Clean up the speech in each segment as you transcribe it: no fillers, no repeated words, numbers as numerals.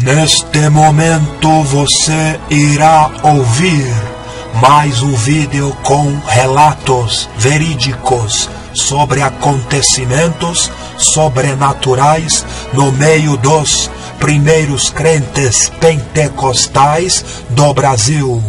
Neste momento você irá ouvir mais um vídeo com relatos verídicos sobre acontecimentos sobrenaturais no meio dos primeiros crentes pentecostais do Brasil.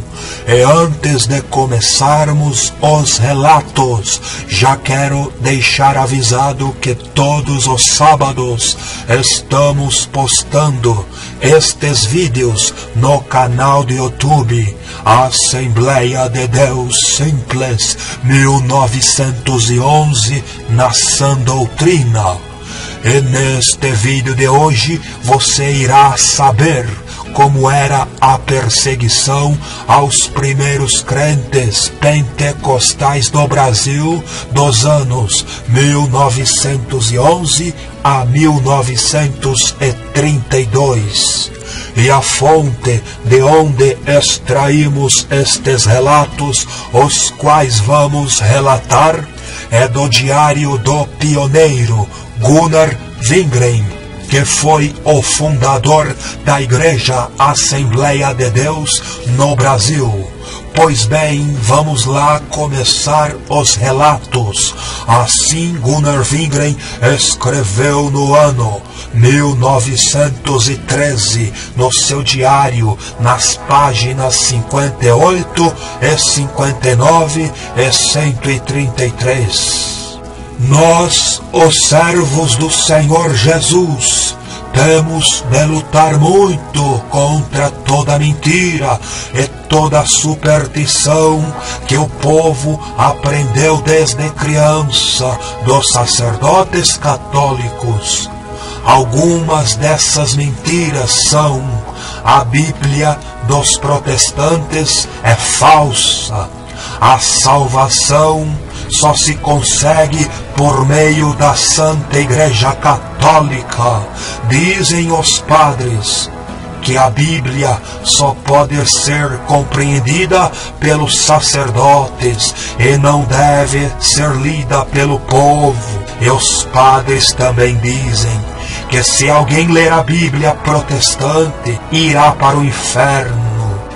E antes de começarmos os relatos, já quero deixar avisado que todos os sábados estamos postando estes vídeos no canal do YouTube Assembleia de Deus Simples 1911 na Sã Doutrina. E neste vídeo de hoje você irá saber como era a perseguição aos primeiros crentes pentecostais do Brasil dos anos 1911 a 1932. E a fonte de onde extraímos estes relatos, os quais vamos relatar, é do diário do pioneiro Gunnar Wingren, que foi o fundador da Igreja Assembleia de Deus no Brasil. Pois bem, vamos lá começar os relatos. Assim, Gunnar Wingren escreveu no ano 1913 no seu diário, nas páginas 58 e 59 e 133. Nós, os servos do Senhor Jesus, temos de lutar muito contra toda mentira e toda superstição que o povo aprendeu desde criança dos sacerdotes católicos. Algumas dessas mentiras são: a Bíblia dos protestantes é falsa, a salvação só se consegue por meio da Santa Igreja Católica. Dizem os padres que a Bíblia só pode ser compreendida pelos sacerdotes e não deve ser lida pelo povo. E os padres também dizem que se alguém ler a Bíblia protestante, irá para o inferno.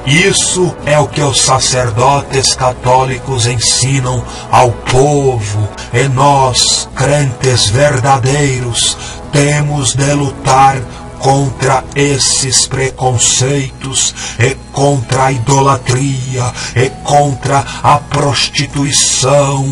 Isso é o que os sacerdotes católicos ensinam ao povo, e nós, crentes verdadeiros, temos de lutar contra esses preconceitos, e contra a idolatria, e contra a prostituição,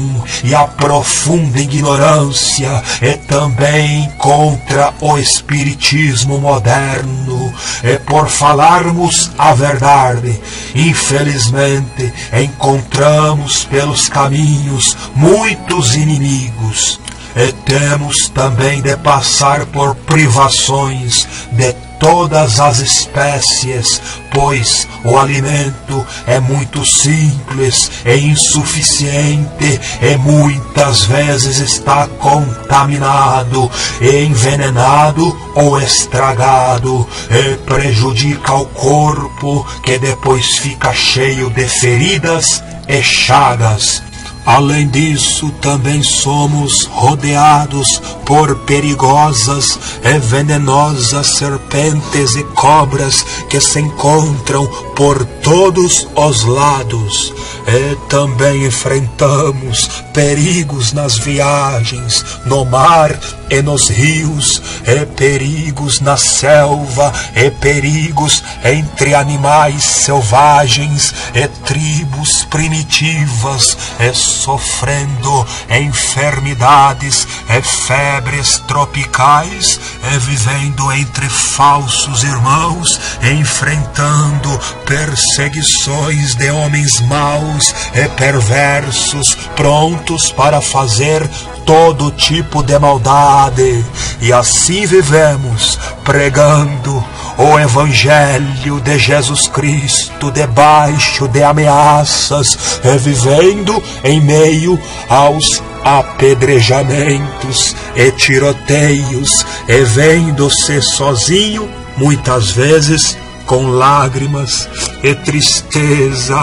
e a profunda ignorância, e também contra o espiritismo moderno. E por falarmos a verdade, infelizmente encontramos pelos caminhos muitos inimigos. E temos também de passar por privações de todas as espécies, pois o alimento é muito simples e insuficiente e muitas vezes está contaminado e envenenado ou estragado e prejudica o corpo, que depois fica cheio de feridas e chagas. Além disso, também somos rodeados por perigosas e venenosas serpentes e cobras que se encontram por todos os lados. E também enfrentamos perigos nas viagens, no mar e nos rios, e perigos na selva, e perigos entre animais selvagens e tribos primitivas, e sofrendo enfermidades e febres tropicais, e vivendo entre falsos irmãos, e enfrentando perseguições de homens maus e perversos, prontos para fazer todo tipo de maldade. E assim vivemos, pregando o Evangelho de Jesus Cristo debaixo de ameaças, e vivendo em meio aos apedrejamentos e tiroteios, e vendo-se sozinho, muitas vezes com lágrimas e tristeza.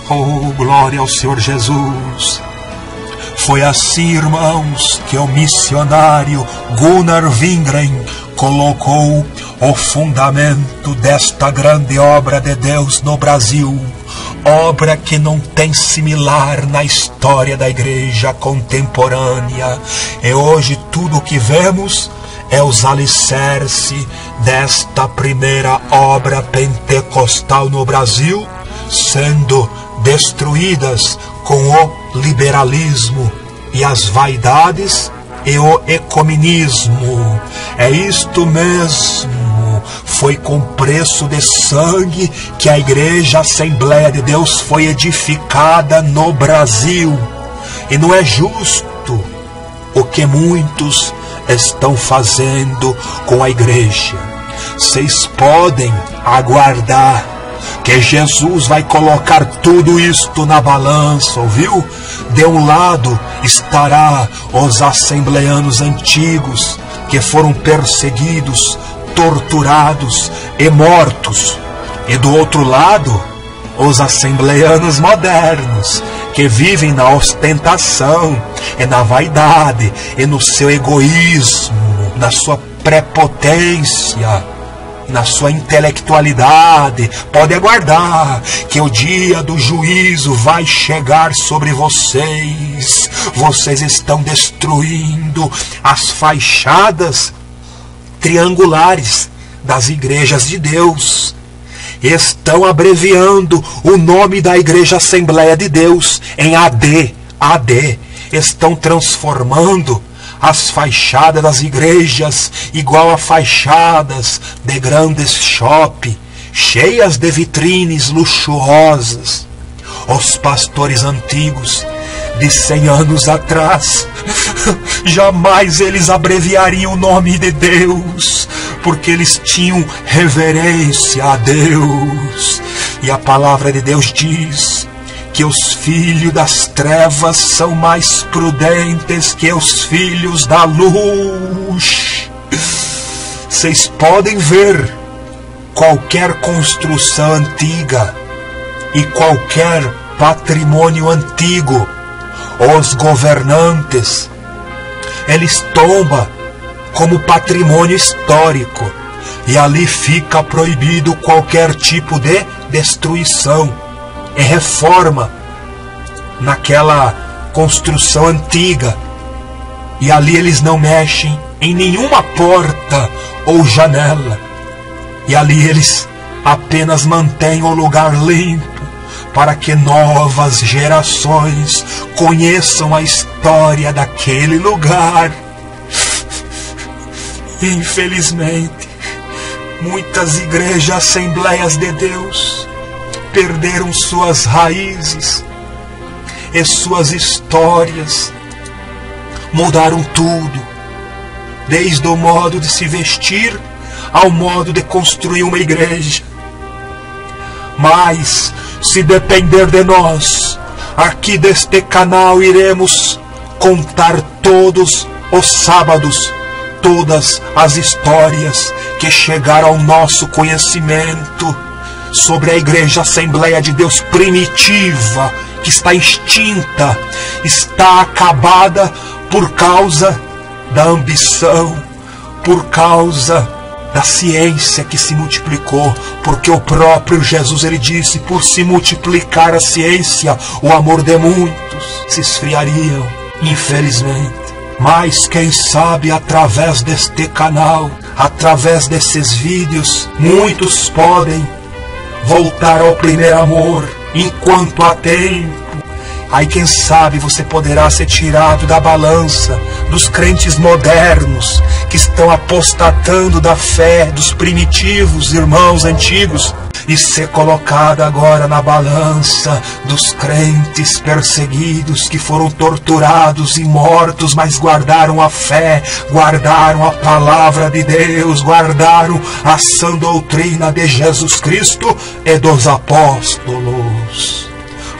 Oh, glória ao Senhor Jesus. Foi assim, irmãos, que o missionário Gunnar Wingren colocou o fundamento desta grande obra de Deus no Brasil, obra que não tem similar na história da igreja contemporânea. E hoje tudo o que vemos é os alicerces desta primeira obra pentecostal no Brasil, sendo destruídas com o liberalismo e as vaidades e o ecumenismo. É isto mesmo, foi com preço de sangue que a Igreja Assembleia de Deus foi edificada no Brasil. E não é justo o que muitos estão fazendo com a igreja. Vocês podem aguardar que Jesus vai colocar tudo isto na balança, ouviu? De um lado estará os assembleanos antigos, que foram perseguidos, torturados e mortos. E do outro lado, os assembleanos modernos, que vivem na ostentação, e na vaidade, e no seu egoísmo, na sua prepotência, na sua intelectualidade. Pode aguardar que o dia do juízo vai chegar sobre vocês. Vocês estão destruindo as fachadas triangulares das igrejas de Deus. Estão abreviando o nome da Igreja Assembleia de Deus em AD. Estão transformando as fachadas das igrejas igual a fachadas de grandes shopping, cheias de vitrines luxuosas. Os pastores antigos de 100 anos atrás, jamais eles abreviariam o nome de Deus, porque eles tinham reverência a Deus. E a palavra de Deus diz que os filhos das trevas são mais prudentes que os filhos da luz. Vocês podem ver qualquer construção antiga e qualquer patrimônio antigo. Os governantes, eles tombam como patrimônio histórico, e ali fica proibido qualquer tipo de destruição e reforma naquela construção antiga. E ali eles não mexem em nenhuma porta ou janela. E ali eles apenas mantêm o lugar limpo, para que novas gerações conheçam a história daquele lugar. Infelizmente, muitas igrejas Assembleias de Deus perderam suas raízes e suas histórias. Mudaram tudo, desde o modo de se vestir ao modo de construir uma igreja. Mas, se depender de nós, aqui deste canal iremos contar todos os sábados todas as histórias que chegaram ao nosso conhecimento sobre a Igreja Assembleia de Deus primitiva, que está extinta, está acabada por causa da ambição, por causa da ciência que se multiplicou, porque o próprio Jesus, ele disse: por se multiplicar a ciência, o amor de muitos se esfriariam, infelizmente. Mas quem sabe, através deste canal, através desses vídeos, muitos podem voltar ao primeiro amor enquanto há tempo. Aí quem sabe você poderá ser tirado da balança dos crentes modernos que estão apostatando da fé dos primitivos irmãos antigos, e ser colocado agora na balança dos crentes perseguidos, que foram torturados e mortos, mas guardaram a fé, guardaram a palavra de Deus, guardaram a sã doutrina de Jesus Cristo e dos apóstolos.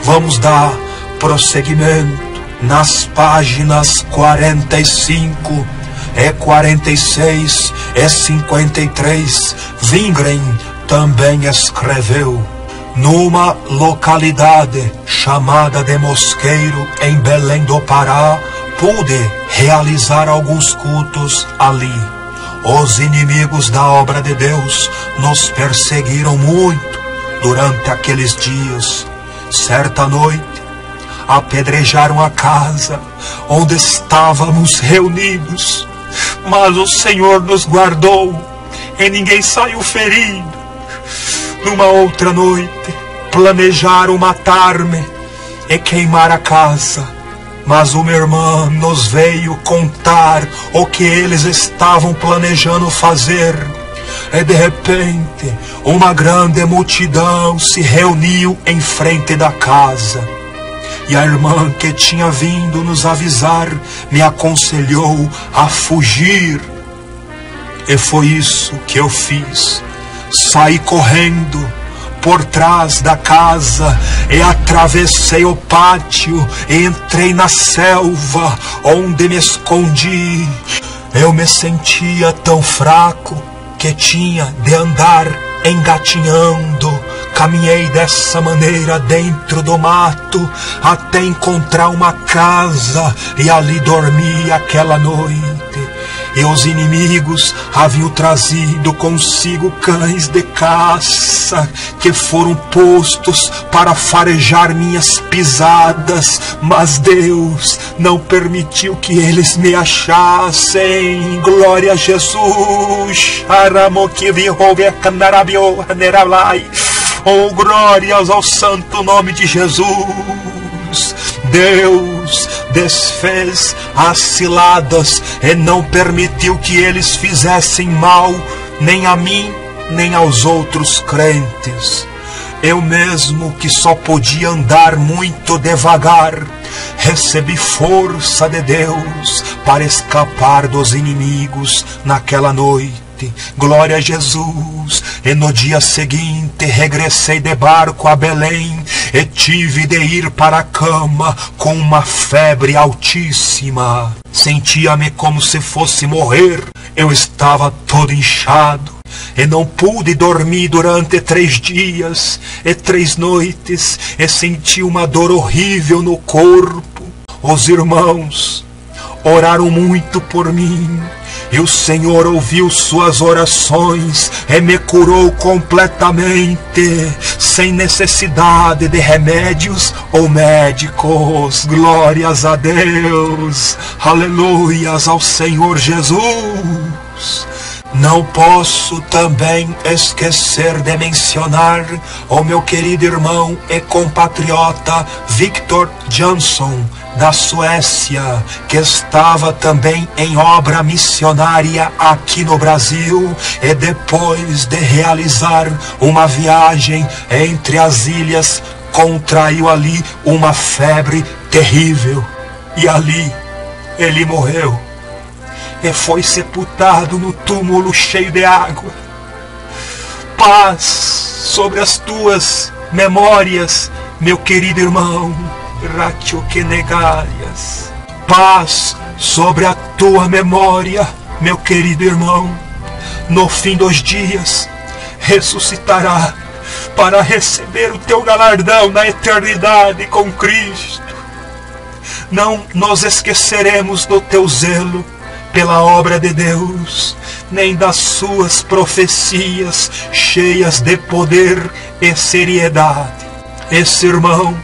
Vamos dar prosseguimento nas páginas 45 e 46 e 53. Wingren também escreveu: Numa localidade chamada de Mosqueiro, em Belém do Pará, pude realizar alguns cultos ali. Os inimigos da obra de Deus nos perseguiram muito durante aqueles dias. Certa noite, apedrejaram a casa onde estávamos reunidos, mas o Senhor nos guardou e ninguém saiu ferido. Numa outra noite, planejaram matar-me e queimar a casa, mas uma irmã nos veio contar o que eles estavam planejando fazer. E de repente, uma grande multidão se reuniu em frente da casa. E a irmã que tinha vindo nos avisar me aconselhou a fugir. E foi isso que eu fiz. Saí correndo por trás da casa e atravessei o pátio e entrei na selva, onde me escondi. Eu me sentia tão fraco que tinha de andar engatinhando. Caminhei dessa maneira dentro do mato até encontrar uma casa e ali dormi aquela noite. E os inimigos haviam trazido consigo cães de caça que foram postos para farejar minhas pisadas, mas Deus não permitiu que eles me achassem. Glória a Jesus! Oh, glórias ao santo nome de Jesus! Deus desfez as ciladas e não permitiu que eles fizessem mal nem a mim, nem aos outros crentes. Eu mesmo, que só podia andar muito devagar, recebi força de Deus para escapar dos inimigos naquela noite. Glória a Jesus. E no dia seguinte regressei de barco a Belém e tive de ir para a cama com uma febre altíssima. Sentia-me como se fosse morrer. Eu estava todo inchado e não pude dormir durante 3 dias e 3 noites e senti uma dor horrível no corpo. Os irmãos oraram muito por mim e o Senhor ouviu suas orações e me curou completamente, sem necessidade de remédios ou médicos. Glórias a Deus, aleluias ao Senhor Jesus. Não posso também esquecer de mencionar o meu querido irmão e compatriota Victor Jansson, da Suécia, que estava também em obra missionária aqui no Brasil e depois de realizar uma viagem entre as ilhas, contraiu ali uma febre terrível e ali ele morreu e foi sepultado no túmulo cheio de água. Paz sobre as tuas memórias, meu querido irmão. Paz sobre a tua memória, meu querido irmão. No fim dos dias ressuscitará para receber o teu galardão na eternidade com Cristo. Não nos esqueceremos do teu zelo pela obra de Deus, nem das suas profecias cheias de poder e seriedade. Esse irmão,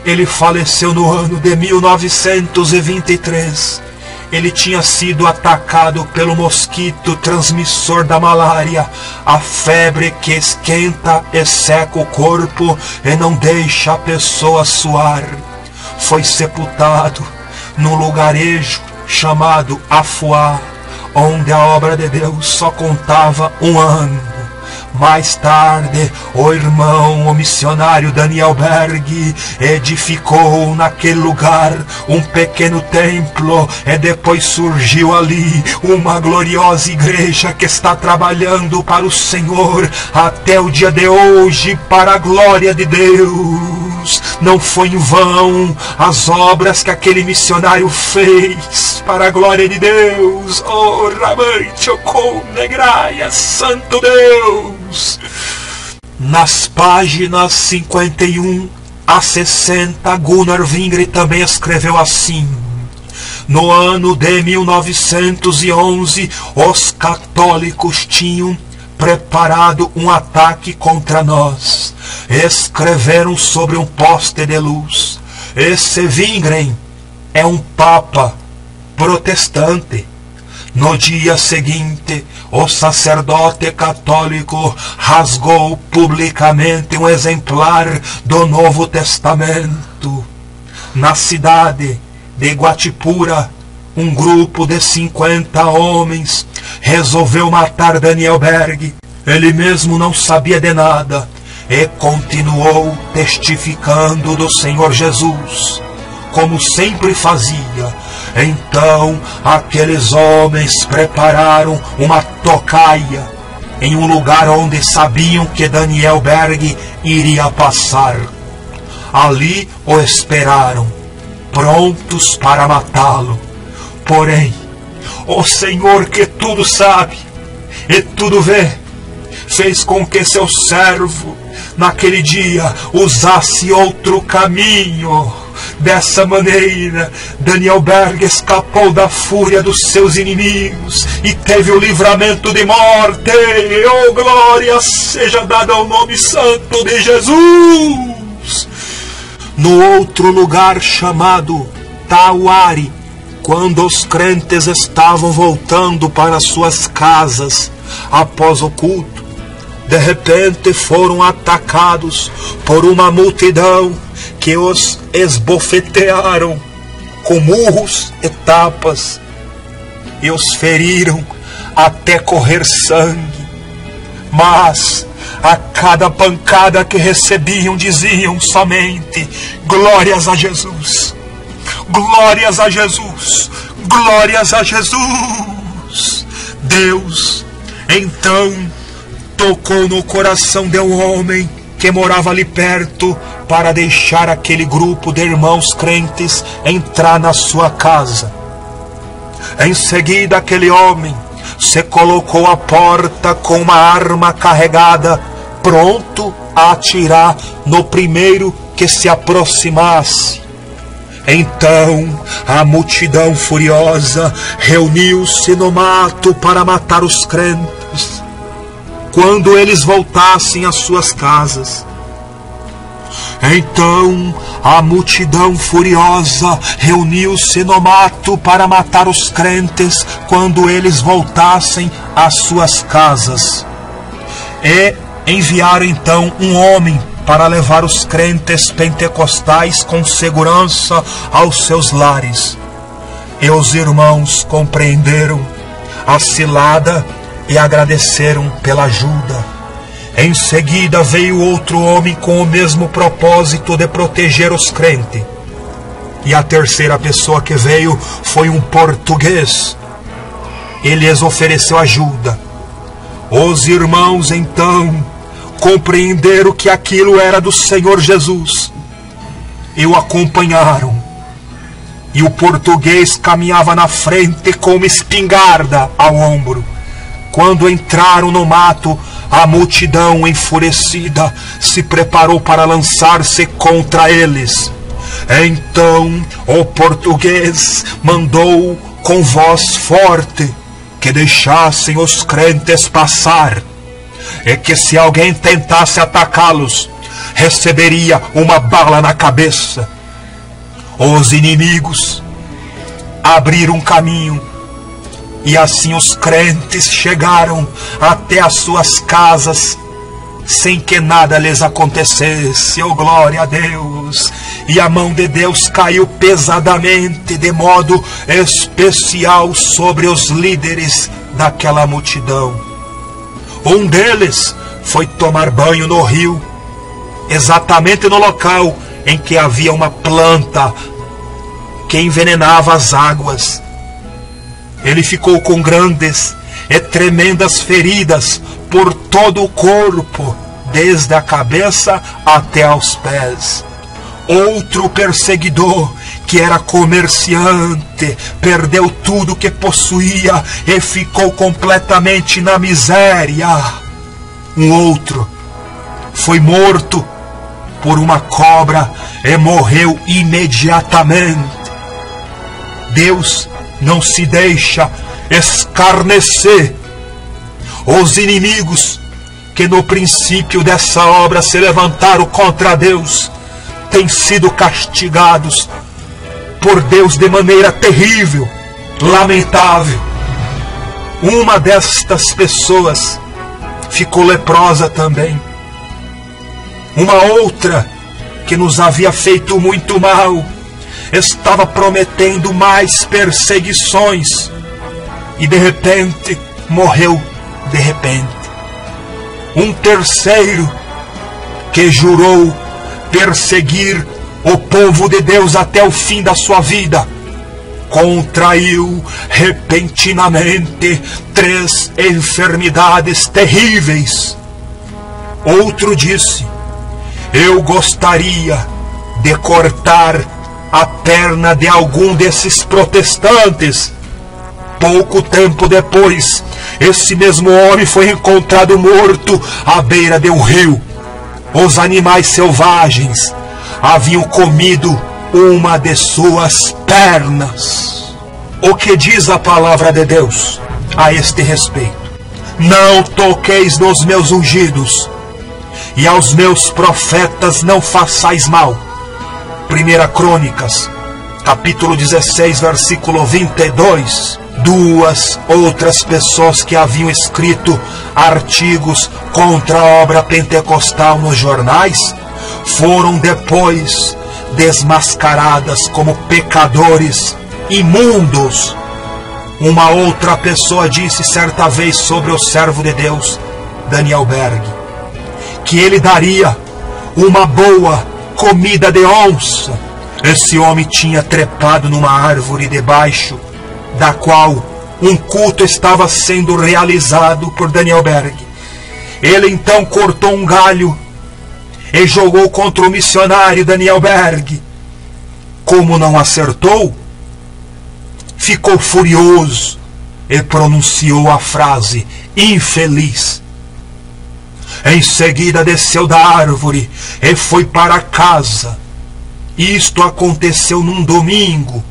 ele faleceu no ano de 1923. Ele tinha sido atacado pelo mosquito transmissor da malária, a febre que esquenta e seca o corpo e não deixa a pessoa suar. Foi sepultado num lugarejo chamado Afuá, onde a obra de Deus só contava 1 ano. Mais tarde, o irmão, o missionário Daniel Berg, edificou naquele lugar um pequeno templo e depois surgiu ali uma gloriosa igreja que está trabalhando para o Senhor até o dia de hoje, para a glória de Deus. Não foi em vão as obras que aquele missionário fez para a glória de Deus. Oh, Ramante, Ocon, Negraia, Santo Deus! Nas páginas 51 a 60, Gunnar Wingre também escreveu assim: no ano de 1911, os católicos tinham preparado um ataque contra nós. Escreveram sobre um poste de luz: esse Wingren é um papa protestante. No dia seguinte, o sacerdote católico rasgou publicamente um exemplar do Novo Testamento. Na cidade de Guatipura, um grupo de 50 homens resolveu matar Daniel Berg. Ele mesmo não sabia de nada e continuou testificando do Senhor Jesus, como sempre fazia. Então aqueles homens prepararam uma tocaia em um lugar onde sabiam que Daniel Berg iria passar. Ali o esperaram, prontos para matá-lo. Porém, o Senhor, que tudo sabe e tudo vê, fez com que seu servo naquele dia usasse outro caminho. Dessa maneira, Daniel Berg escapou da fúria dos seus inimigos e teve o livramento de morte. Oh, glória seja dada ao nome santo de Jesus! No outro lugar chamado Tauari, quando os crentes estavam voltando para suas casas após o culto, de repente foram atacados por uma multidão que os esbofetearam com murros e tapas e os feriram até correr sangue. Mas a cada pancada que recebiam diziam somente: glórias a Jesus, glórias a Jesus, glórias a Jesus. Deus então tocou no coração de um homem que morava ali perto para deixar aquele grupo de irmãos crentes entrar na sua casa. Em seguida, aquele homem se colocou à porta com uma arma carregada, pronto a atirar no primeiro que se aproximasse. Então a multidão furiosa reuniu-se no mato para matar os crentes quando eles voltassem às suas casas. Então a multidão furiosa reuniu-se no mato para matar os crentes quando eles voltassem às suas casas. E enviaram então um homem para levar os crentes pentecostais com segurança aos seus lares. E os irmãos compreenderam a cilada e agradeceram pela ajuda. Em seguida veio outro homem com o mesmo propósito de proteger os crentes. E a terceira pessoa que veio foi um português. Ele lhes ofereceu ajuda. Os irmãos então compreenderam que aquilo era do Senhor Jesus e o acompanharam. E o português caminhava na frente com uma espingarda ao ombro. Quando entraram no mato, a multidão enfurecida se preparou para lançar-se contra eles. Então o português mandou com voz forte que deixassem os crentes passar, e que se alguém tentasse atacá-los, receberia uma bala na cabeça. Os inimigos abriram caminho, e assim os crentes chegaram até as suas casas sem que nada lhes acontecesse. Oh, glória a Deus! E a mão de Deus caiu pesadamente, de modo especial, sobre os líderes daquela multidão. Um deles foi tomar banho no rio, exatamente no local em que havia uma planta que envenenava as águas. Ele ficou com grandes e tremendas feridas por todo o corpo, desde a cabeça até aos pés. Outro perseguidor, que era comerciante, perdeu tudo que possuía e ficou completamente na miséria. Um outro foi morto por uma cobra e morreu imediatamente. Deus não se deixa escarnecer. Os inimigos que no princípio dessa obra se levantaram contra Deus têm sido castigados por Deus de maneira terrível, lamentável. Uma destas pessoas ficou leprosa também. Uma outra, que nos havia feito muito mal, estava prometendo mais perseguições e de repente morreu de repente. Um terceiro, que jurou perseguir o povo de Deus até o fim da sua vida, contraiu repentinamente 3 enfermidades terríveis. Outro disse: eu gostaria de cortar a perna de algum desses protestantes. Pouco tempo depois, esse mesmo homem foi encontrado morto à beira de um rio. Os animais selvagens haviam comido uma de suas pernas. O que diz a palavra de Deus a este respeito? Não toqueis nos meus ungidos, e aos meus profetas não façais mal. 1 Crônicas, capítulo 16, versículo 22. 2 outras pessoas que haviam escrito artigos contra a obra pentecostal nos jornais foram depois desmascaradas como pecadores imundos. Uma outra pessoa disse certa vez sobre o servo de Deus, Daniel Berg, que ele daria uma boa comida de onça. Esse homem tinha trepado numa árvore debaixo da qual um culto estava sendo realizado por Daniel Berg. Ele então cortou um galho e jogou contra o missionário Daniel Berg. Como não acertou, ficou furioso e pronunciou a frase infeliz. Em seguida desceu da árvore e foi para casa. Isto aconteceu num domingo.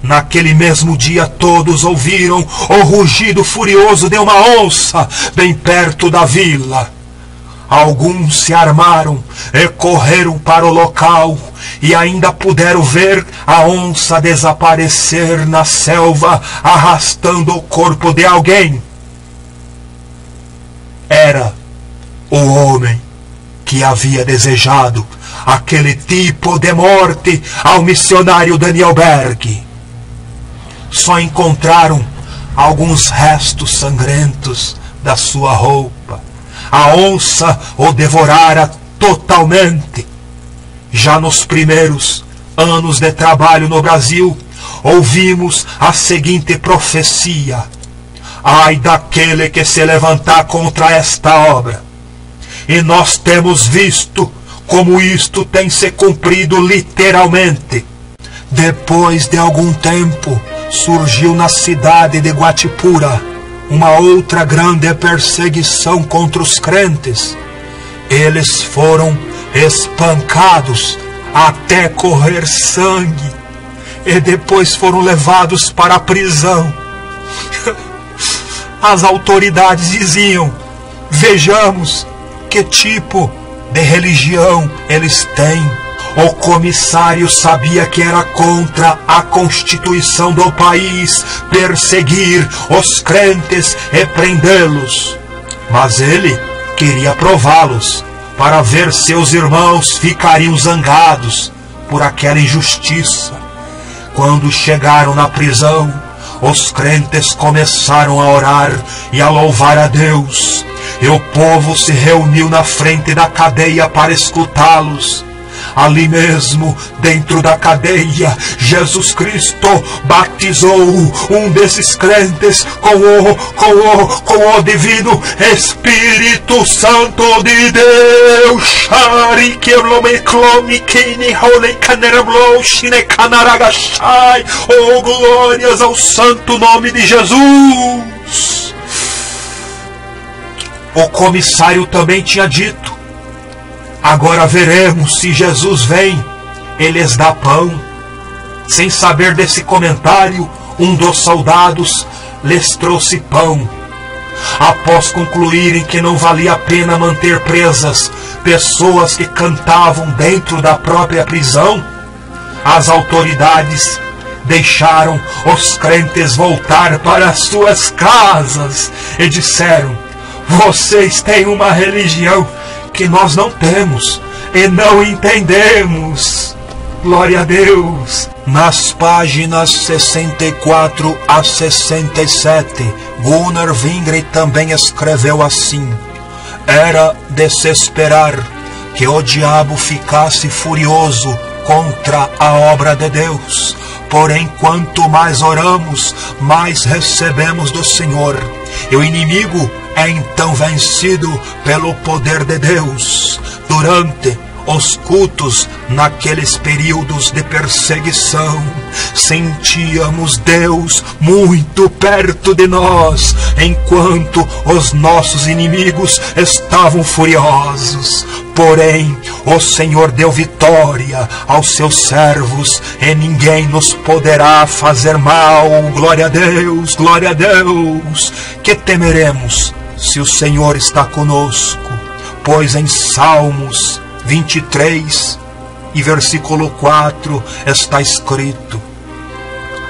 Naquele mesmo dia todos ouviram o rugido furioso de uma onça bem perto da vila. Alguns se armaram e correram para o local e ainda puderam ver a onça desaparecer na selva, arrastando o corpo de alguém. Era o homem que havia desejado aquele tipo de morte ao missionário Daniel Berg. Só encontraram alguns restos sangrentos da sua roupa. A onça o devorara totalmente. Já nos primeiros anos de trabalho no Brasil, ouvimos a seguinte profecia: ai daquele que se levantar contra esta obra. E nós temos visto como isto tem se cumprido literalmente. Depois de algum tempo, surgiu na cidade de Guatipura uma outra grande perseguição contra os crentes. Eles foram espancados até correr sangue e depois foram levados para a prisão. As autoridades diziam: vejamos que tipo de religião eles têm. O comissário sabia que era contra a Constituição do país perseguir os crentes e prendê-los. Mas ele queria prová-los para ver se os irmãos ficariam zangados por aquela injustiça. Quando chegaram na prisão, os crentes começaram a orar e a louvar a Deus. E o povo se reuniu na frente da cadeia para escutá-los. Ali mesmo, dentro da cadeia, Jesus Cristo batizou um desses crentes com o divino Espírito Santo de Deus. Oh, glórias ao santo nome de Jesus. O comissário também tinha dito Agora veremos se Jesus vem e lhes dá pão. Sem saber desse comentário, um dos soldados lhes trouxe pão. Após concluírem que não valia a pena manter presas pessoas que cantavam dentro da própria prisão, as autoridades deixaram os crentes voltar para suas casas e disseram: vocês têm uma religião que nós não temos e não entendemos. Glória a Deus. Nas páginas 64 a 67, Gunnar Wingre também escreveu assim: era de se esperar que o diabo ficasse furioso contra a obra de Deus. Porém, quanto mais oramos, mais recebemos do Senhor. E o inimigo é então vencido pelo poder de Deus. Durante os cultos, naqueles períodos de perseguição, sentíamos Deus muito perto de nós, enquanto os nossos inimigos estavam furiosos. Porém, o Senhor deu vitória aos seus servos, e ninguém nos poderá fazer mal. Glória a Deus, glória a Deus. Que temeremos se o Senhor está conosco? Pois em Salmos 23 e versículo 4 está escrito: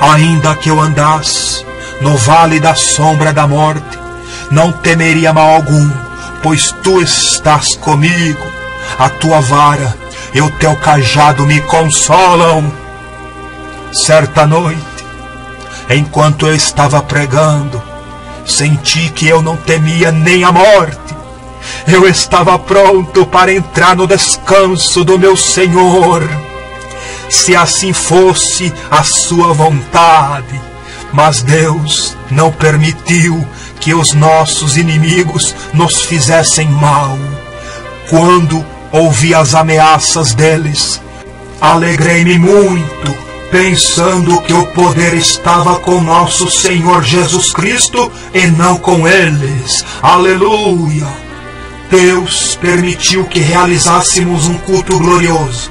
ainda que eu andasse no vale da sombra da morte, não temeria mal algum, pois tu estás comigo. A tua vara e o teu cajado me consolam. Certa noite, enquanto eu estava pregando, senti que eu não temia nem a morte. Eu estava pronto para entrar no descanso do meu Senhor, se assim fosse a sua vontade. Mas Deus não permitiu que os nossos inimigos nos fizessem mal. Quando ouvi as ameaças deles, alegrei-me muito, pensando que o poder estava com nosso Senhor Jesus Cristo e não com eles. Aleluia! Deus permitiu que realizássemos um culto glorioso.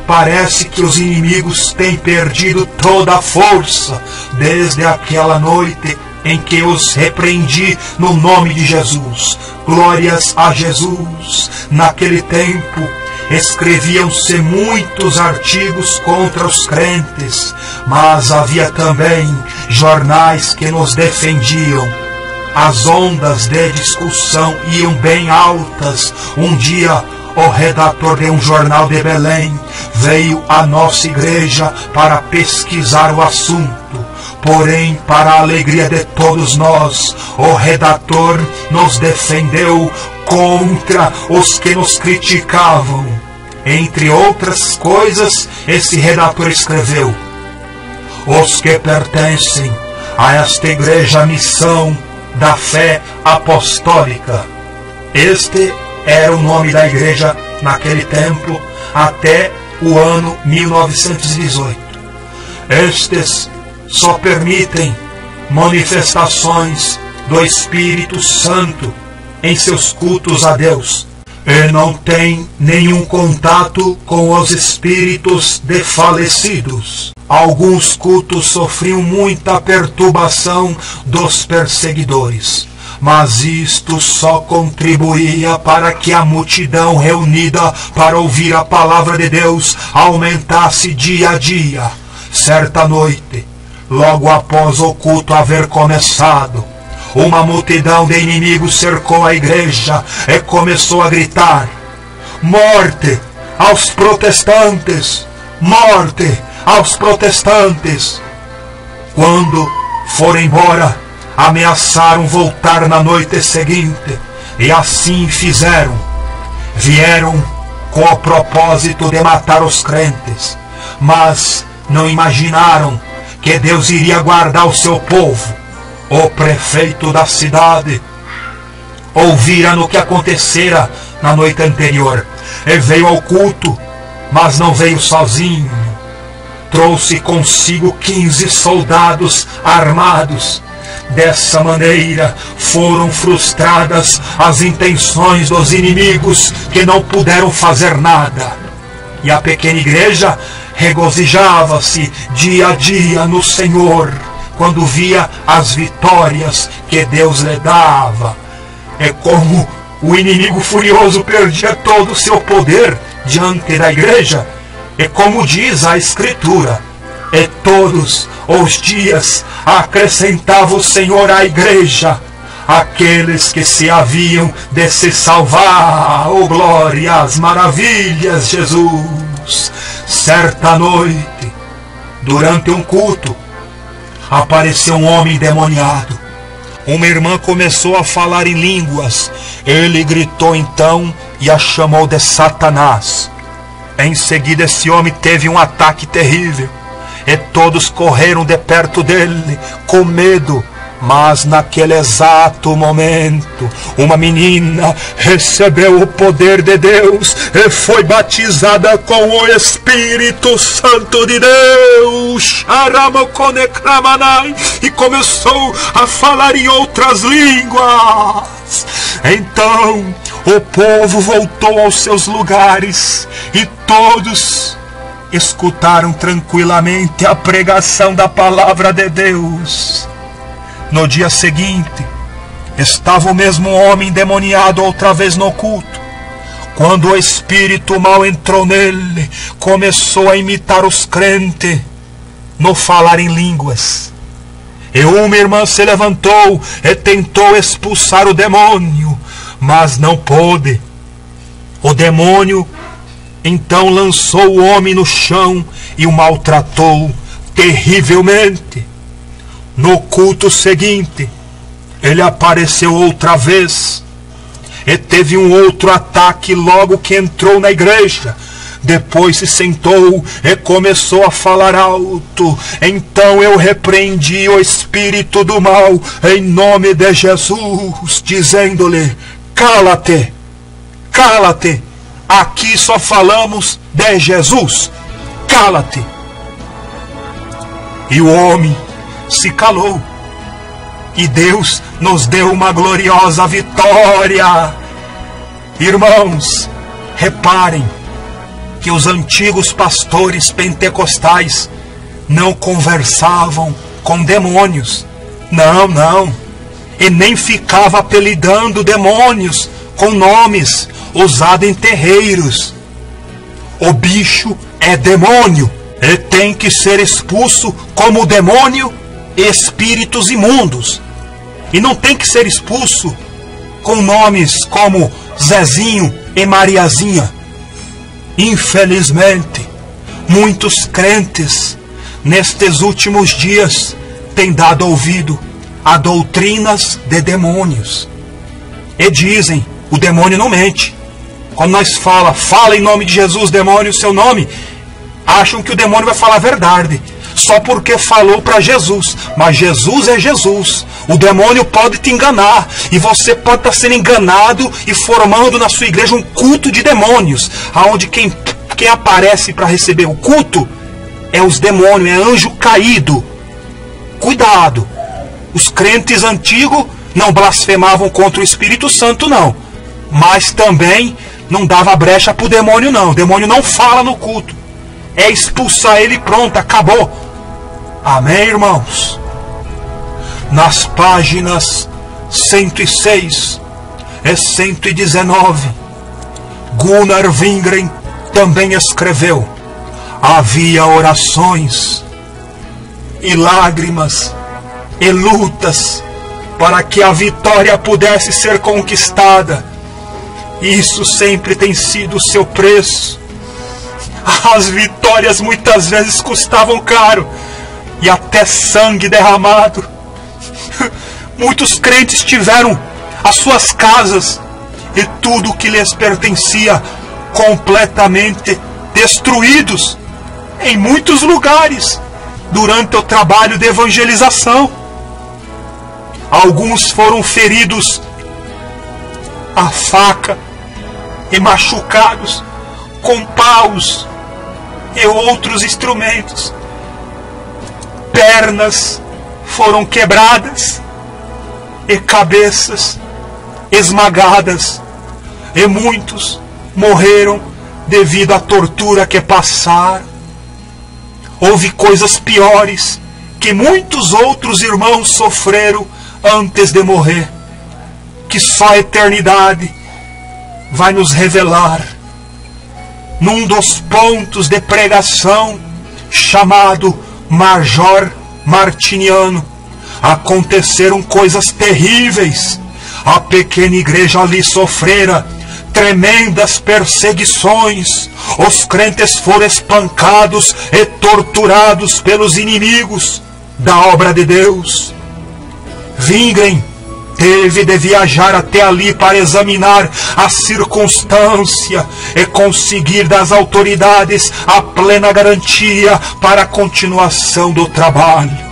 Parece que os inimigos têm perdido toda a força desde aquela noite em que os repreendi no nome de Jesus. Glórias a Jesus. Naquele tempo escreviam-se muitos artigos contra os crentes, mas havia também jornais que nos defendiam. As ondas de discussão iam bem altas. Um dia, o redator de um jornal de Belém veio à nossa igreja para pesquisar o assunto. Porém, para a alegria de todos nós, o redator nos defendeu contra os que nos criticavam. Entre outras coisas, esse redator escreveu: os que pertencem a esta igreja Missão da Fé Apostólica. Este era o nome da igreja naquele tempo até o ano 1918. Estes só permitem manifestações do Espírito Santo em seus cultos a Deus, e não tem nenhum contato com os espíritos de falecidos. Alguns cultos sofriam muita perturbação dos perseguidores, mas isto só contribuía para que a multidão reunida para ouvir a palavra de Deus aumentasse dia a dia. Certa noite, logo após o culto haver começado, uma multidão de inimigos cercou a igreja e começou a gritar: morte aos protestantes! Morte aos protestantes! Quando foram embora, ameaçaram voltar na noite seguinte, e assim fizeram. Vieram com o propósito de matar os crentes, mas não imaginaram que Deus iria guardar o seu povo. O prefeito da cidade ouvira no que acontecera na noite anterior e veio ao culto, mas não veio sozinho. Trouxe consigo 15 soldados armados. Dessa maneira foram frustradas as intenções dos inimigos, que não puderam fazer nada. E a pequena igreja regozijava-se dia a dia no Senhor, quando via as vitórias que Deus lhe dava. É como o inimigo furioso perdia todo o seu poder diante da igreja. É como diz a Escritura: e todos os dias acrescentava o Senhor à igreja aqueles que se haviam de se salvar. Oh, glórias, maravilhas, Jesus! Certa noite, durante um culto, apareceu um homem endemoniado. Uma irmã começou a falar em línguas. Ele gritou então e a chamou de Satanás. Em seguida, esse homem teve um ataque terrível e todos correram de perto dele com medo. Mas naquele exato momento, uma menina recebeu o poder de Deus e foi batizada com o Espírito Santo de Deus. E começou a falar em outras línguas. Então o povo voltou aos seus lugares e todos escutaram tranquilamente a pregação da palavra de Deus. No dia seguinte, estava o mesmo homem endemoniado outra vez no culto. Quando o espírito mau entrou nele, começou a imitar os crentes no falar em línguas. E uma irmã se levantou e tentou expulsar o demônio, mas não pôde. O demônio então lançou o homem no chão e o maltratou terrivelmente. No culto seguinte, ele apareceu outra vez e teve um outro ataque logo que entrou na igreja. Depois se sentou e começou a falar alto. Então eu repreendi o espírito do mal em nome de Jesus, dizendo-lhe: cala-te, cala-te, aqui só falamos de Jesus, cala-te. E o homem se calou, e Deus nos deu uma gloriosa vitória. Irmãos, reparem que os antigos pastores pentecostais não conversavam com demônios, não, e nem ficava apelidando demônios com nomes usados em terreiros. O bicho é demônio e tem que ser expulso como demônio e espíritos imundos. E não tem que ser expulso com nomes como Zezinho e Mariazinha. Infelizmente, muitos crentes nestes últimos dias têm dado ouvido a doutrinas de demônios. E dizem: o demônio não mente. Quando nós fala em nome de Jesus, demônio, seu nome, acham que o demônio vai falar a verdade, só porque falou para Jesus. Mas Jesus é Jesus. O demônio pode te enganar, e você pode estar sendo enganado e formando na sua igreja um culto de demônios, aonde quem aparece para receber o culto é os demônios, é anjo caído. Cuidado! Os crentes antigos não blasfemavam contra o Espírito Santo, não, mas também não dava brecha para o demônio, não. O demônio não fala no culto, é expulsar ele e pronto, acabou. Amém, irmãos? Nas páginas 106 e 119, Gunnar Wingren também escreveu: havia orações e lágrimas e lutas para que a vitória pudesse ser conquistada. Isso sempre tem sido o seu preço. As vitórias muitas vezes custavam caro e até sangue derramado. Muitos crentes tiveram as suas casas e tudo que lhes pertencia completamente destruídos em muitos lugares durante o trabalho de evangelização. Alguns foram feridos a faca e machucados com paus e outros instrumentos. Pernas foram quebradas e cabeças esmagadas, e muitos morreram devido à tortura que passaram. Houve coisas piores que muitos outros irmãos sofreram antes de morrer, que só a eternidade vai nos revelar. Num dos pontos de pregação, chamado Major Martiniano, aconteceram coisas terríveis. A pequena igreja ali sofrera tremendas perseguições. Os crentes foram espancados e torturados pelos inimigos da obra de Deus. Wingren teve de viajar até ali para examinar a circunstância e conseguir das autoridades a plena garantia para a continuação do trabalho.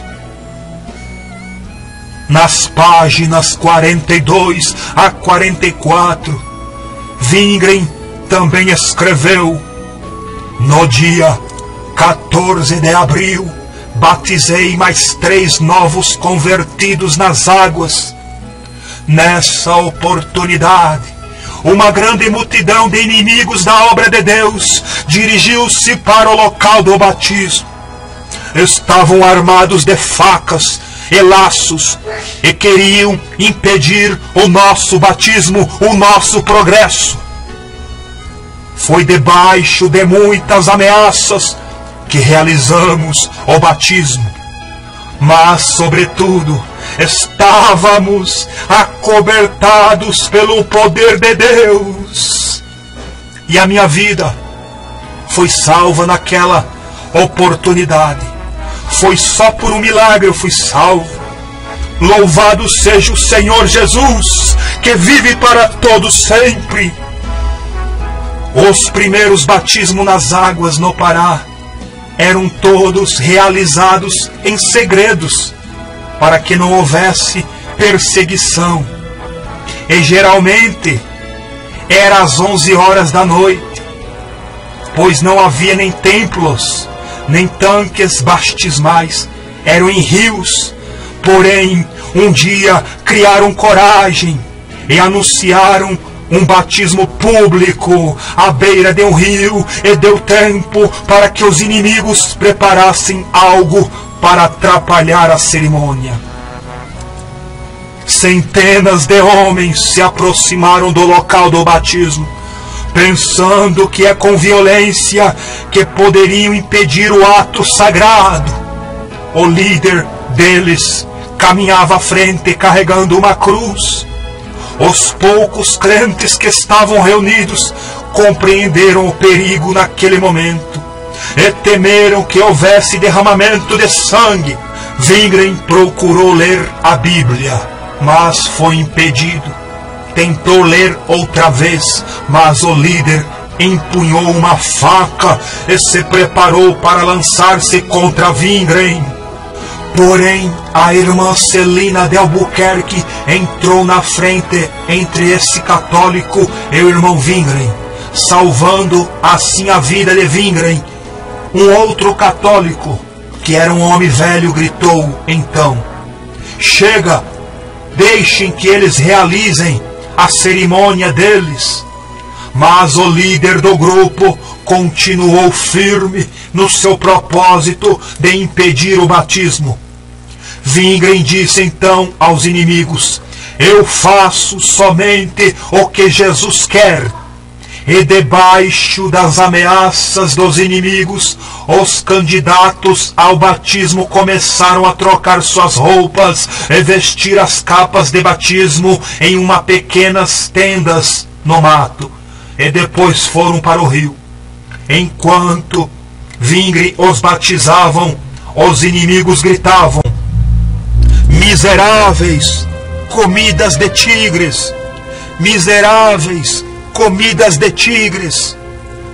Nas páginas 42 a 44, Wingren também escreveu: no dia 14 de abril, batizei mais 3 novos convertidos nas águas. Nessa oportunidade, uma grande multidão de inimigos da obra de Deus dirigiu-se para o local do batismo. Estavam armados de facas e laços e queriam impedir o nosso batismo, o nosso progresso. Foi debaixo de muitas ameaças que realizamos o batismo, mas, sobretudo, estávamos acobertados pelo poder de Deus. E a minha vida foi salva naquela oportunidade. Foi só por um milagre eu fui salvo. Louvado seja o Senhor Jesus, que vive para todos sempre. Os primeiros batismos nas águas no Pará eram todos realizados em segredos, para que não houvesse perseguição. E geralmente era às 11 horas da noite, pois não havia nem templos, nem tanques batismais, eram em rios. Porém, um dia criaram coragem e anunciaram um batismo público à beira de um rio, e deu tempo para que os inimigos preparassem algo para atrapalhar a cerimônia. Centenas de homens se aproximaram do local do batismo, pensando que é com violência que poderiam impedir o ato sagrado. O líder deles caminhava à frente carregando uma cruz. Os poucos crentes que estavam reunidos compreenderam o perigo naquele momento e temeram que houvesse derramamento de sangue. Wingren procurou ler a Bíblia, mas foi impedido. Tentou ler outra vez, mas o líder empunhou uma faca e se preparou para lançar-se contra Wingren. Porém, a irmã Celina de Albuquerque entrou na frente entre esse católico e o irmão Wingren, salvando assim a vida de Wingren. Um outro católico, que era um homem velho, gritou então: chega, deixem que eles realizem a cerimônia deles. Mas o líder do grupo continuou firme no seu propósito de impedir o batismo. Wingren disse então aos inimigos: eu faço somente o que Jesus quer. E debaixo das ameaças dos inimigos, os candidatos ao batismo começaram a trocar suas roupas e vestir as capas de batismo em uma pequenas tendas no mato, e depois foram para o rio. Enquanto Wingren os batizavam, os inimigos gritavam: miseráveis, comidas de tigres! Miseráveis, comidas de tigres!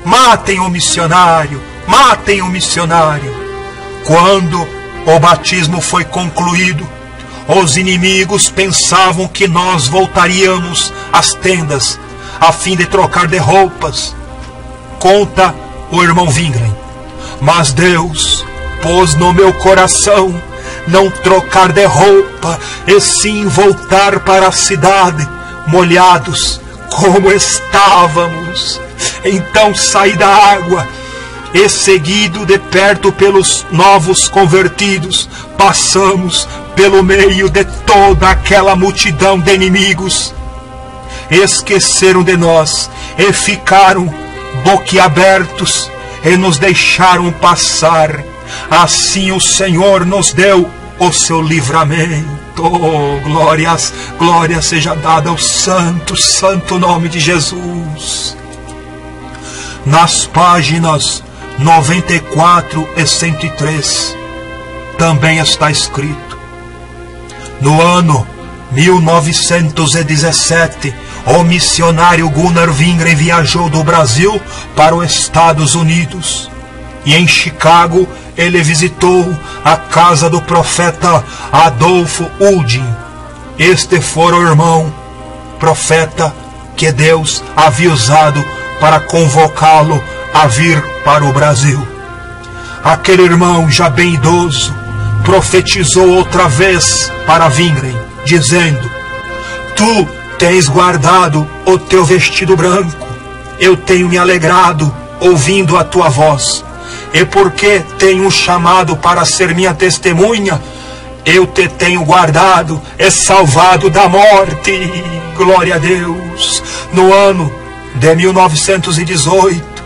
Matem o missionário! Matem o missionário! Quando o batismo foi concluído, os inimigos pensavam que nós voltaríamos às tendas a fim de trocar de roupas. Conta o irmão Wingren: mas Deus pôs no meu coração não trocar de roupa, e sim voltar para a cidade, molhados como estávamos. Então saí da água, e seguido de perto pelos novos convertidos, passamos pelo meio de toda aquela multidão de inimigos. Esqueceram de nós e ficaram boquiabertos e nos deixaram passar. Assim o Senhor nos deu o seu livramento. Oh, glória seja dada ao santo nome de Jesus. Nas páginas 94 e 103 também está escrito: no ano 1917, o missionário Gunnar Wingren viajou do Brasil para os Estados Unidos. E em Chicago ele visitou a casa do profeta Adolfo Uldin. Este fora o irmão profeta que Deus havia usado para convocá-lo a vir para o Brasil. Aquele irmão, já bem idoso, profetizou outra vez para Wingren, dizendo: tu tens guardado o teu vestido branco, eu tenho me alegrado ouvindo a tua voz, e porque tenho chamado para ser minha testemunha, eu te tenho guardado e salvado da morte. Glória a Deus. No ano de 1918,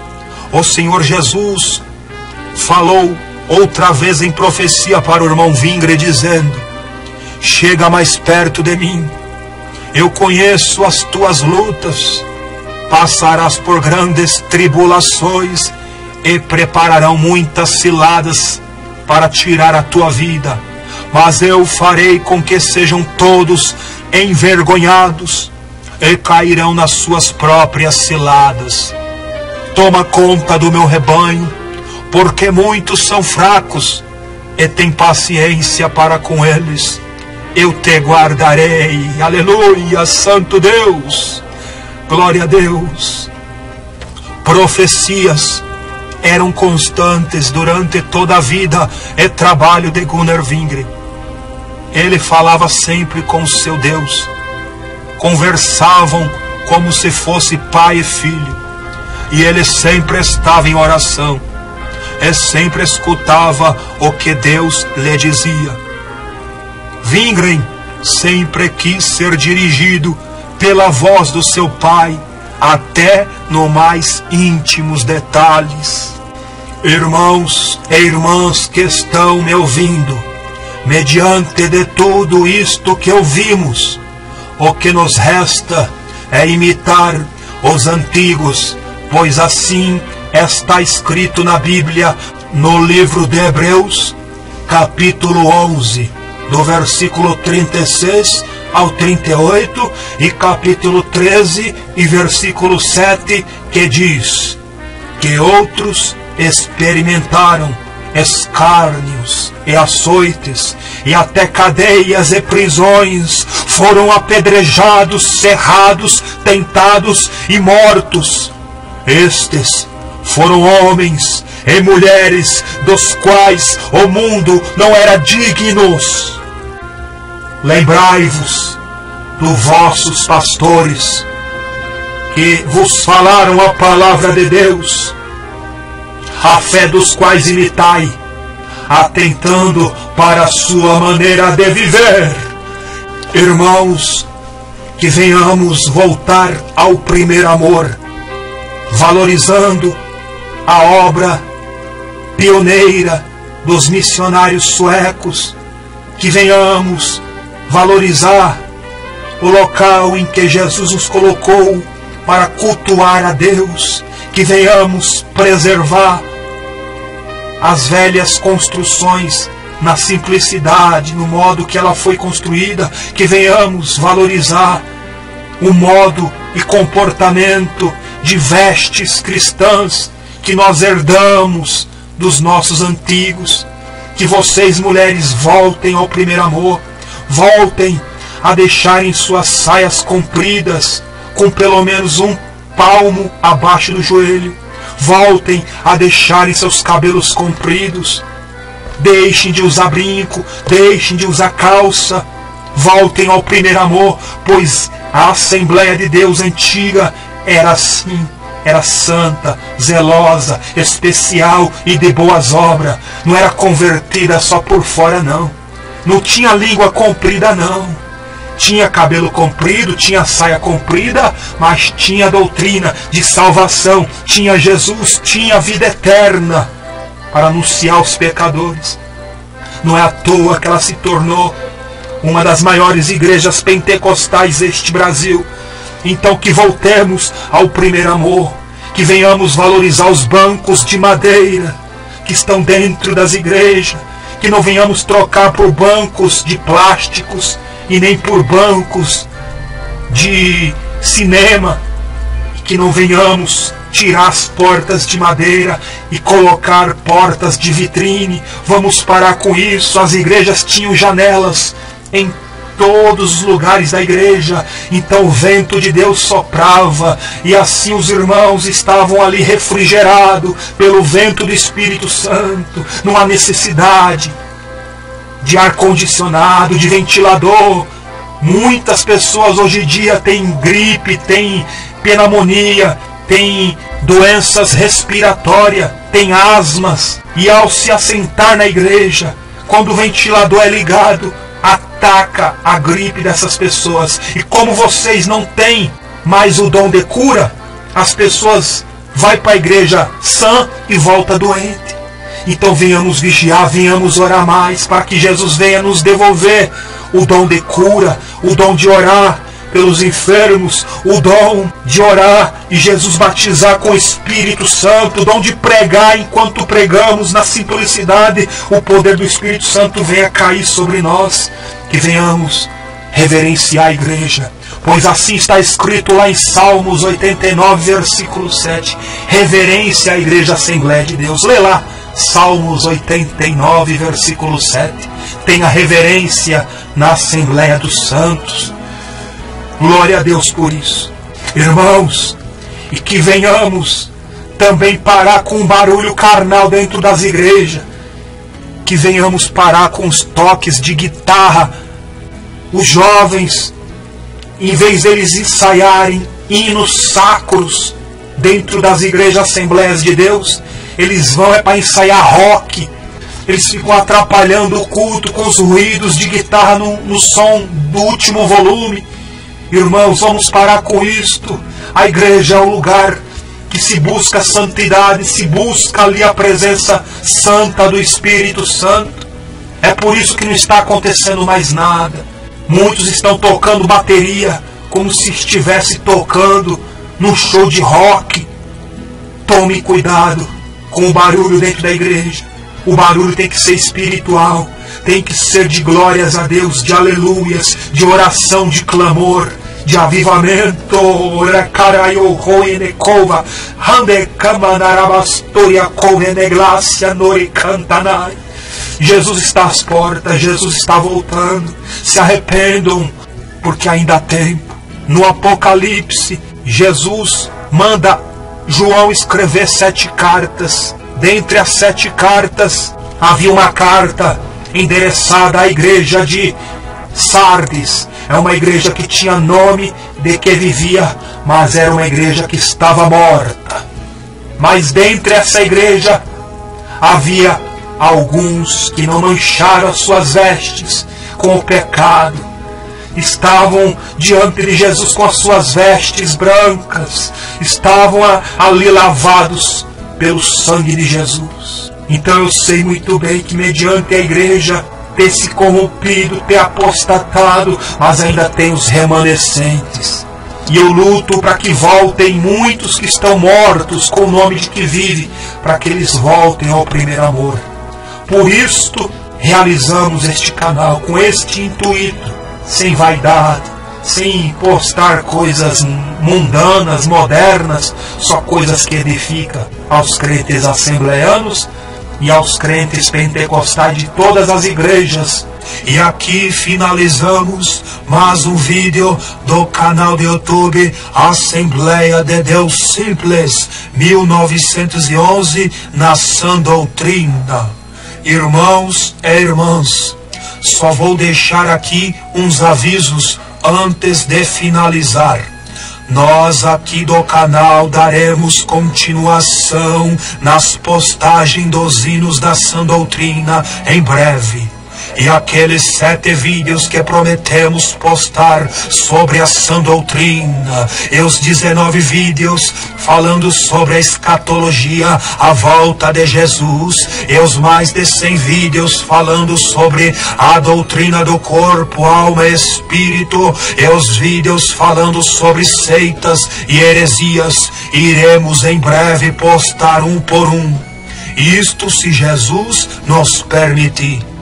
o Senhor Jesus falou outra vez em profecia para o irmão Wingren, dizendo: chega mais perto de mim, eu conheço as tuas lutas, passarás por grandes tribulações e prepararão muitas ciladas para tirar a tua vida, mas eu farei com que sejam todos envergonhados e cairão nas suas próprias ciladas. Toma conta do meu rebanho, porque muitos são fracos, e tem paciência para com eles. Eu te guardarei. Aleluia, santo Deus. Glória a Deus. Profecias eram constantes durante toda a vida e trabalho de Gunnar Wingren. Ele falava sempre com o seu Deus. Conversavam como se fosse pai e filho. E ele sempre estava em oração. E sempre escutava o que Deus lhe dizia. Wingren sempre quis ser dirigido pela voz do seu pai, até no mais íntimos detalhes. Irmãos e irmãs que estão me ouvindo, mediante de tudo isto que ouvimos, o que nos resta é imitar os antigos, pois assim está escrito na Bíblia, no livro de Hebreus, capítulo 11, do versículo 36 ao 38, e capítulo 13 e versículo 7, que diz que outros experimentaram escárnios e açoites, e até cadeias e prisões, foram apedrejados, cerrados, tentados e mortos. Estes foram homens e mulheres dos quais o mundo não era dignos. Lembrai-vos dos vossos pastores, que vos falaram a palavra de Deus, a fé dos quais imitai, atentando para a sua maneira de viver. Irmãos, que venhamos voltar ao primeiro amor, valorizando a obra pioneira dos missionários suecos, que venhamos valorizar o local em que Jesus nos colocou para cultuar a Deus, que venhamos preservar as velhas construções na simplicidade, no modo que ela foi construída, que venhamos valorizar o modo e comportamento de vestes cristãs que nós herdamos dos nossos antigos. Que vocês, mulheres, voltem ao primeiro amor, voltem a deixarem suas saias compridas com pelo menos um palmo abaixo do joelho, voltem a deixarem seus cabelos compridos, Deixem de usar brinco, deixem de usar calça, voltem ao primeiro amor, pois a Assembleia de Deus antiga era assim, era santa, zelosa, especial e de boas obras. Não era convertida só por fora, não. Não tinha língua comprida, não. Tinha cabelo comprido, tinha saia comprida, mas tinha doutrina de salvação, tinha Jesus, tinha vida eterna para anunciar aos pecadores. Não é à toa que ela se tornou uma das maiores igrejas pentecostais deste Brasil. Então que voltemos ao primeiro amor, que venhamos valorizar os bancos de madeira que estão dentro das igrejas, que não venhamos trocar por bancos de plásticos e nem por bancos de cinema, e que não venhamos tirar as portas de madeira e colocar portas de vitrine. Vamos parar com isso. As igrejas tinham janelas em todos os lugares da igreja, então o vento de Deus soprava, e assim os irmãos estavam ali refrigerados pelo vento do Espírito Santo. Não há necessidade de ar-condicionado, de ventilador. Muitas pessoas hoje em dia têm gripe, têm pneumonia, têm doenças respiratórias, têm asmas, e ao se assentar na igreja, quando o ventilador é ligado, ataca a gripe dessas pessoas. E como vocês não têm mais o dom de cura, as pessoas vão para a igreja sã e volta doente. Então venhamos vigiar, venhamos orar mais, para que Jesus venha nos devolver o dom de cura, o dom de orar pelos enfermos, o dom de orar e Jesus batizar com o Espírito Santo, o dom de pregar enquanto pregamos na simplicidade, o poder do Espírito Santo venha cair sobre nós, que venhamos reverenciar a igreja, pois assim está escrito lá em Salmos 89, versículo 7, reverência à igreja Assembleia de Deus. Lê lá, Salmos 89, versículo 7, tenha reverência na Assembleia dos Santos. Glória a Deus por isso. Irmãos, e que venhamos também parar com o barulho carnal dentro das igrejas, que venhamos parar com os toques de guitarra. Os jovens, em vez deles ensaiarem hinos sacros dentro das igrejas Assembleias de Deus, eles vão para ensaiar rock. Eles ficam atrapalhando o culto com os ruídos de guitarra no som do último volume. Irmãos, vamos parar com isto. A igreja é o lugar que se busca a santidade, se busca ali a presença santa do Espírito Santo. É por isso que não está acontecendo mais nada. Muitos estão tocando bateria como se estivesse tocando num show de rock. Tome cuidado com o barulho dentro da igreja. O barulho tem que ser espiritual, tem que ser de glórias a Deus, de aleluias, de oração, de clamor, de avivamento. Jesus está às portas, Jesus está voltando. Se arrependam, porque ainda há tempo. No Apocalipse, Jesus manda João escrever 7 cartas. Dentre as 7 cartas, havia uma carta endereçada à igreja de Sardes. É uma igreja que tinha nome de que vivia, mas era uma igreja que estava morta. Mas dentre essa igreja, havia alguns que não mancharam as suas vestes com o pecado. Estavam diante de Jesus com as suas vestes brancas. Estavam ali lavados pelo sangue de Jesus. Então eu sei muito bem que mediante a igreja ter se corrompido, ter apostatado, mas ainda tem os remanescentes. E eu luto para que voltem muitos que estão mortos com o nome de que vive, para que eles voltem ao primeiro amor. Por isto realizamos este canal com este intuito, sem vaidade, sem postar coisas mundanas, modernas, só coisas que edificam aos crentes assembleanos e aos crentes pentecostais de todas as igrejas. E aqui finalizamos mais um vídeo do canal do YouTube Assembleia de Deus Simples 1911 na Sã Doutrina. Irmãos e irmãs, só vou deixar aqui uns avisos antes de finalizar. Nós aqui do canal daremos continuação nas postagens dos hinos da sã doutrina em breve. E aqueles 7 vídeos que prometemos postar sobre a sã doutrina, e os 19 vídeos falando sobre a escatologia, a volta de Jesus, e os mais de 100 vídeos falando sobre a doutrina do corpo, alma e espírito, e os vídeos falando sobre seitas e heresias, iremos em breve postar um por um. Isto se Jesus nos permitir.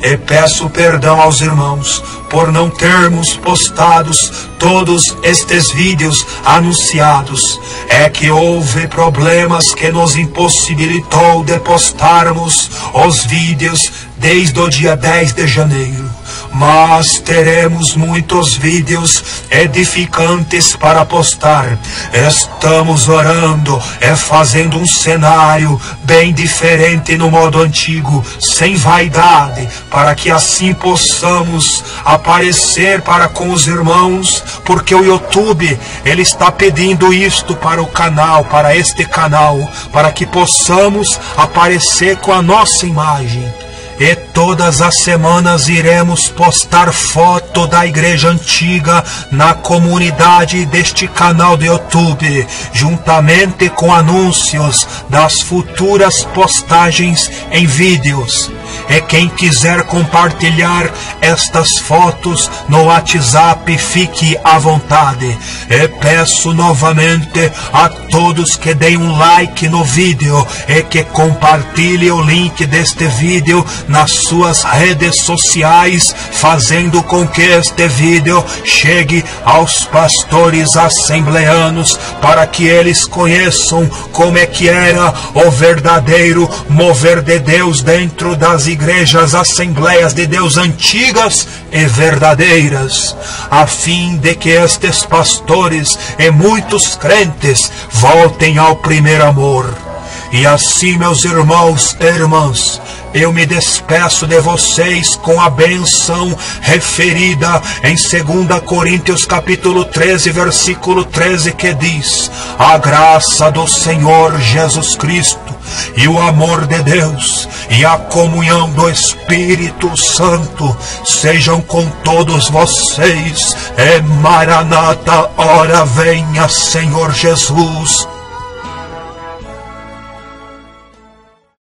E peço perdão aos irmãos por não termos postados todos estes vídeos anunciados. É que houve problemas que nos impossibilitou de postarmos os vídeos desde o dia 10 de janeiro. Mas teremos muitos vídeos edificantes para postar. Estamos orando e fazendo um cenário bem diferente no modo antigo, sem vaidade, para que assim possamos aparecer para com os irmãos, porque o YouTube, ele está pedindo isto para o canal, para este canal, para que possamos aparecer com a nossa imagem. E todas as semanas iremos postar foto da igreja antiga na comunidade deste canal do YouTube, juntamente com anúncios das futuras postagens em vídeos. E quem quiser compartilhar estas fotos no WhatsApp, fique à vontade. E peço novamente a todos que deem um like no vídeo e que compartilhem o link deste vídeo nas suas redes sociais, fazendo com que este vídeo chegue aos pastores assembleanos, para que eles conheçam como é que era o verdadeiro mover de Deus dentro das igrejas, assembleias de Deus antigas e verdadeiras, a fim de que estes pastores e muitos crentes voltem ao primeiro amor. E assim, meus irmãos e irmãs, eu me despeço de vocês com a bênção referida em 2 Coríntios capítulo 13, versículo 13, que diz: a graça do Senhor Jesus Cristo e o amor de Deus e a comunhão do Espírito Santo sejam com todos vocês. E Maranata, ora venha, Senhor Jesus.